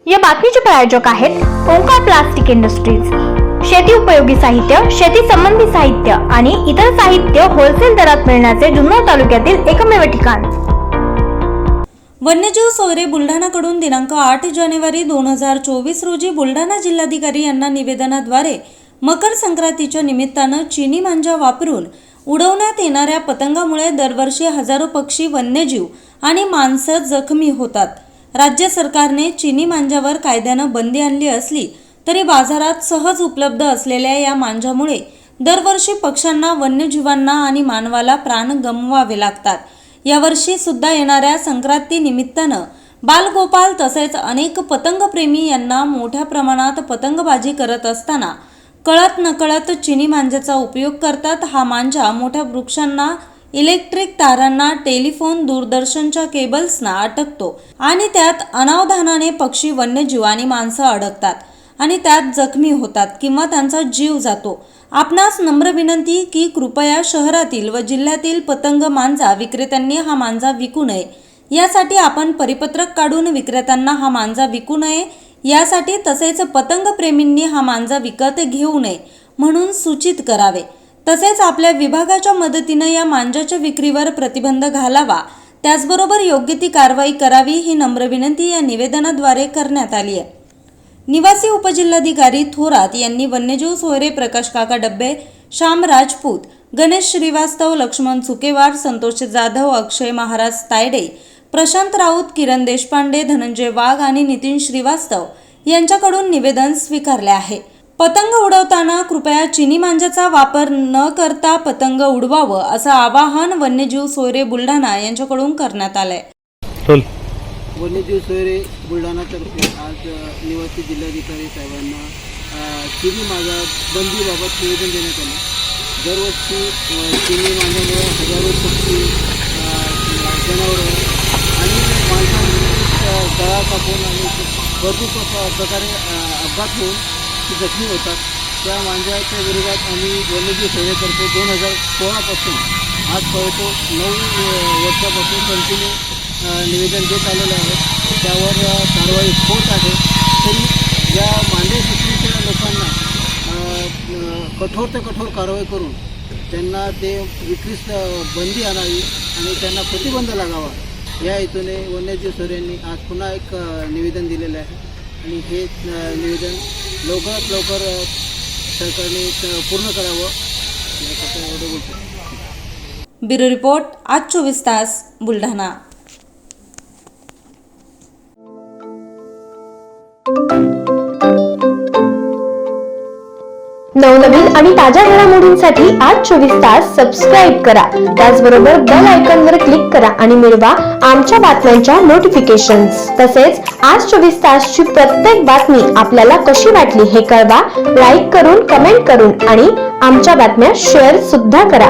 या बातमीचे प्रायोजक आहेत ओंकार प्लास्टिक इंडस्ट्रीज। शेती उपयोगी साहित्य, शेती संबंधी साहित्य आणि इतर साहित्य होलसेल दरात मिळण्याचे जुन्नर तालुक्यातील एकमेव ठिकाण। वन्यजीव सोयरे बुलढाणाकडून दिनांक 8 जानेवारी 2024 रोजी बुलढाणा जिल्हाधिकारी यांना निवेदनाद्वारे मकर संक्रांतीच्या निमित्तानं चिनी मांजा वापरून उडवण्यात येणाऱ्या पतंगामुळे दरवर्षी हजारो पक्षी, वन्यजीव आणि माणसं जखमी होतात। राज्य सरकारने चिनी मांजावर कायद्यानं बंदी आणली असली तरी बाजारात सहज उपलब्ध असलेल्या या मांजामुळे दरवर्षी पक्ष्यांना, वन्यजीवांना आणि मानवाला प्राण गमवावे लागतात। यावर्षी सुद्धा येणाऱ्या संक्रांती निमित्तानं बालगोपाल तसेच अनेक पतंगप्रेमी यांना मोठ्या प्रमाणात पतंगबाजी करत असताना कळत नकळत चिनी मांजाचा उपयोग करतात। हा मांजा मोठ्या वृक्षांना, इलेक्ट्रिक तारांना, टेलिफोन, दूरदर्शनच्या केबल्सना अटकतो आणि त्यात अनावधानाने पक्षी, वन्यजीव आणि माणसं अडकतात आणि त्यात जखमी होतात किंवा त्यांचा जीव जातो। आपणास नम्र विनंती की कृपया शहरातील व जिल्ह्यातील पतंग मांजा विक्रेत्यांनी हा मांजा विकू नये, यासाठी आपण परिपत्रक काढून विक्रेत्यांना हा मांजा विकू नये यासाठी तसेच पतंग प्रेमींनी हा मांजा विकत घेऊ नये म्हणून सूचित करावे। तसेच आपल्या विभागाच्या मदतीनं या मांजाच्या विक्रीवर प्रतिबंध घालावा, त्याचबरोबर योग्य ती कारवाई करावी ही नम्र विनंती या निवेदनाद्वारे करण्यात आली आहे। निवासी उपजिल्हाधिकारी थोरात यांनी वन्यजीव सोयरे प्रकाश काका डब्बे, श्याम राजपूत, गणेश श्रीवास्तव, लक्ष्मण चुकेवार, संतोष जाधव, अक्षय महाराज तायडे, प्रशांत राऊत, किरण देशपांडे, धनंजय वाघ आणि नितीन श्रीवास्तव यांच्याकडून निवेदन स्वीकारले आहे। पतंग उडवताना कृपया चिनी मांजाचा वापर न करता पतंग उडवावं असं आवाहन वन्यजीव सोयरे बुलढाणा यांच्याकडून करण्यात आलंय। वन्यजीव सोयरे बुलढाणातर्फे आज निवासी जिल्हाधिकारी साहेबांना चिनी मांजा बंदीबाबत निवेदन देण्यात आले। दरवर्षी चिनी मांजामुळे हजारो पक्षी, जनावरं आणि माणसांना गळा कापून आणि भरपूर प्रकारे अपघात होऊन जखमी होतात। त्या मांजाच्या विरोधात आम्ही वन्यजीव सोयरेतर्फे 2016 पासून आजपर्यंत 9 वर्षापासून कंटिन्यू निवेदन देत आलेले आहे। त्यावर कारवाई होत आहे। तरी या मांजा विक्रीच्या लोकांना कठोर ते कठोर कारवाई करून त्यांना ते विक्रीस बंदी आणावी आणि त्यांना प्रतिबंध लागावा या हेतूने वन्यजीव सोयऱ्यांनी आज पुन्हा एक निवेदन दिलेलं आहे आणि हे निवेदन लवकरात लवकर सरकारने पूर्ण करावं एवढं बोलतो। ब्युरो रिपोर्ट, आज 24 तास, बुलढाणा। नवनवीन आणि ताज्या घडामोडींसाठी आज 24 तास सबस्क्राईब करा। त्याचबरोबर बेल आयकॉनवर क्लिक करा आणि मिळवा आमच्या बातम्यांच्या नोटिफिकेशन्स। तसेच आज 24 तासची प्रत्येक बातमी आपल्याला कशी वाटली हे कळवा, लाईक करून, कमेंट करून आणि आमच्या बातम्या शेअर सुद्धा करा।